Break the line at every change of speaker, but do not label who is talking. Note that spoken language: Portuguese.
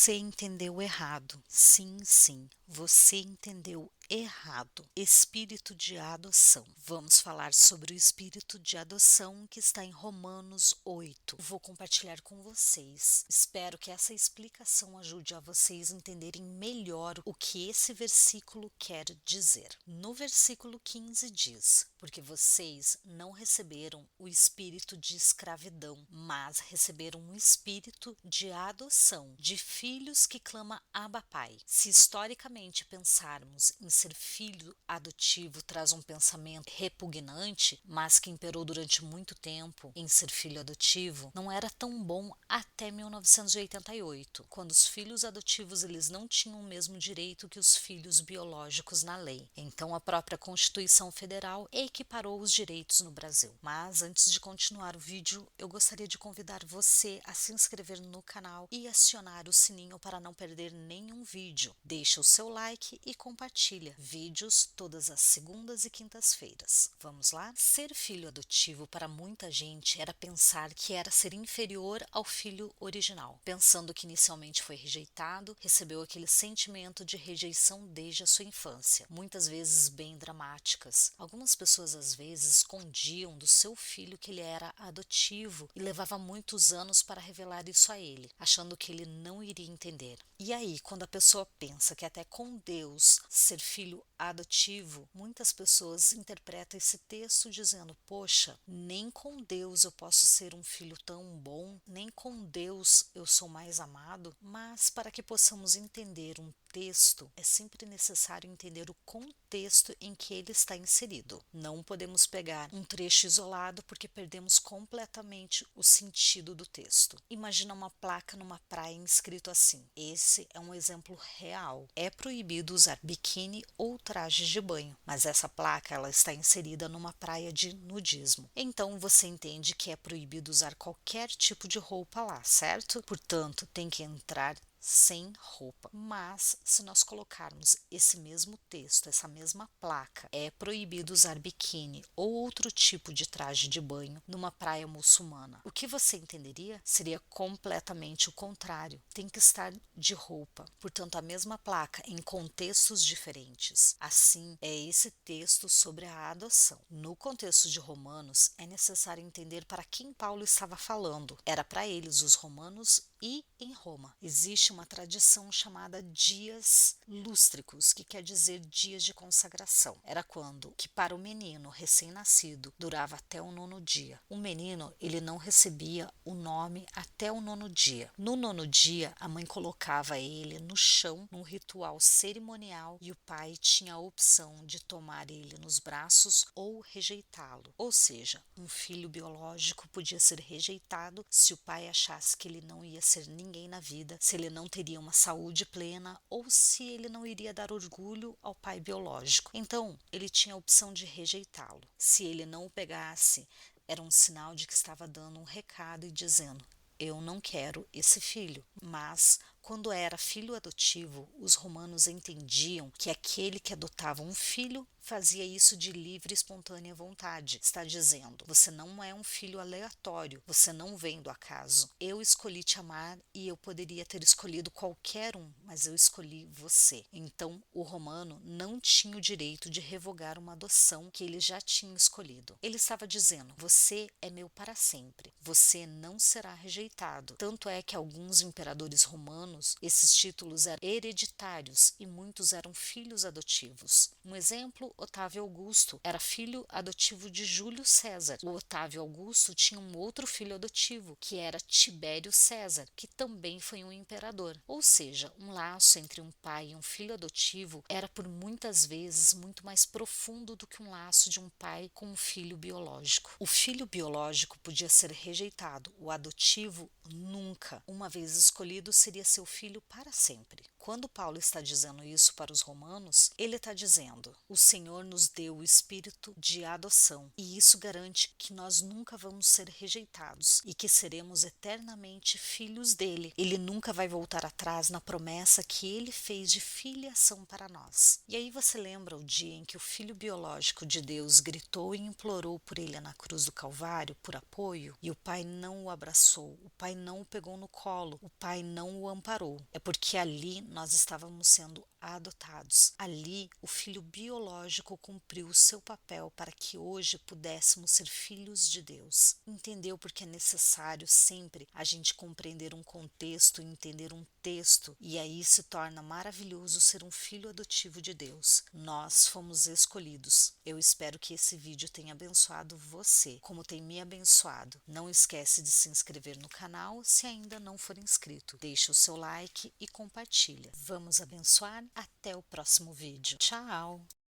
Você entendeu errado. Sim, sim, você entendeu errado. Espírito de adoção. Vamos falar sobre o espírito de adoção que está em Romanos 8. Vou compartilhar com vocês. Espero que essa explicação ajude a vocês a entenderem melhor o que esse versículo quer dizer. No versículo 15 diz: porque vocês não receberam o espírito de escravidão, mas receberam um espírito de adoção, de filhos que clama Abba Pai. Se historicamente pensarmos em ser filho adotivo traz um pensamento repugnante, mas que imperou durante muito tempo em ser filho adotivo, não era tão bom até 1988, quando os filhos adotivos eles não tinham o mesmo direito que os filhos biológicos na lei. Então a própria Constituição Federal equiparou os direitos no Brasil. Mas antes de continuar o vídeo, eu gostaria de convidar você a se inscrever no canal e acionar o sininho para não perder nenhum vídeo. Deixa o seu like e compartilha vídeos todas as segundas e quintas-feiras. Vamos lá? Ser filho adotivo para muita gente era pensar que era ser inferior ao filho original, pensando que inicialmente foi rejeitado, recebeu aquele sentimento de rejeição desde a sua infância, muitas vezes bem dramáticas. Algumas pessoas às vezes escondiam do seu filho que ele era adotivo e levava muitos anos para revelar isso a ele, achando que ele não iria entender. E aí, quando a pessoa pensa que até com Deus ser filho adotivo, muitas pessoas interpretam esse texto dizendo: poxa, nem com Deus eu posso ser um filho tão bom, nem com Deus eu sou mais amado. Mas para que possamos entender um texto, é sempre necessário entender o contexto em que ele está inserido. Não podemos pegar um trecho isolado porque perdemos completamente o sentido do texto. Imagina uma placa numa praia escrito assim: esse é um exemplo real. É proibido usar biquíni ou trajes de banho, mas essa placa ela está inserida numa praia de nudismo. Então você entende que é proibido usar qualquer tipo de roupa lá, certo? Portanto, tem que entrar sem roupa. Mas se nós colocarmos esse mesmo texto, essa mesma placa, é proibido usar biquíni ou outro tipo de traje de banho numa praia muçulmana, o que você entenderia? Seria completamente o contrário. Tem que estar de roupa. Portanto, a mesma placa em contextos diferentes. Assim, é esse texto sobre a adoção. No contexto de Romanos, é necessário entender para quem Paulo estava falando. Era para eles, os romanos, e em Roma. Existe uma tradição chamada dias lústricos, que quer dizer dias de consagração. Era quando que para o menino recém-nascido durava até o 9º dia. O menino ele não recebia o nome até o 9º dia. No 9º dia, a mãe colocava ele no chão, num ritual cerimonial, e o pai tinha a opção de tomar ele nos braços ou rejeitá-lo. Ou seja, um filho biológico podia ser rejeitado se o pai achasse que ele não ia ser ninguém na vida, se ele não teria uma saúde plena ou se ele não iria dar orgulho ao pai biológico. Então, ele tinha a opção de rejeitá-lo. Se ele não o pegasse, era um sinal de que estava dando um recado e dizendo: eu não quero esse filho. Mas quando era filho adotivo, os romanos entendiam que aquele que adotava um filho fazia isso de livre e espontânea vontade. Está dizendo: você não é um filho aleatório, você não vem do acaso. Eu escolhi te amar e eu poderia ter escolhido qualquer um, mas eu escolhi você. Então, o romano não tinha o direito de revogar uma adoção que ele já tinha escolhido. Ele estava dizendo: você é meu para sempre, você não será rejeitado. Tanto é que alguns imperadores romanos, esses títulos eram hereditários e muitos eram filhos adotivos. Um exemplo: Otávio Augusto era filho adotivo de Júlio César. O Otávio Augusto tinha um outro filho adotivo, que era Tibério César, que também foi um imperador. Ou seja, um laço entre um pai e um filho adotivo era por muitas vezes muito mais profundo do que um laço de um pai com um filho biológico. O filho biológico podia ser rejeitado, o adotivo nunca. Uma vez escolhido, seria seu filho para sempre. Quando Paulo está dizendo isso para os romanos, ele está dizendo: o Senhor Senhor nos deu o espírito de adoção, e isso garante que nós nunca vamos ser rejeitados e que seremos eternamente filhos dele. Ele nunca vai voltar atrás na promessa que ele fez de filiação para nós. E aí você lembra o dia em que o filho biológico de Deus gritou e implorou por ele na cruz do Calvário por apoio, e o pai não o abraçou, o pai não o pegou no colo, o pai não o amparou? É porque ali nós estávamos sendo adotados. Ali o filho biológico cumpriu o seu papel para que hoje pudéssemos ser filhos de Deus. Entendeu porque é necessário sempre a gente compreender um contexto, entender um texto, e aí se torna maravilhoso ser um filho adotivo de Deus. Nós fomos escolhidos. Eu espero que esse vídeo tenha abençoado você, como tem me abençoado. Não esquece de se inscrever no canal se ainda não for inscrito. Deixa o seu like e compartilha. Vamos abençoar? Até o próximo vídeo. Tchau!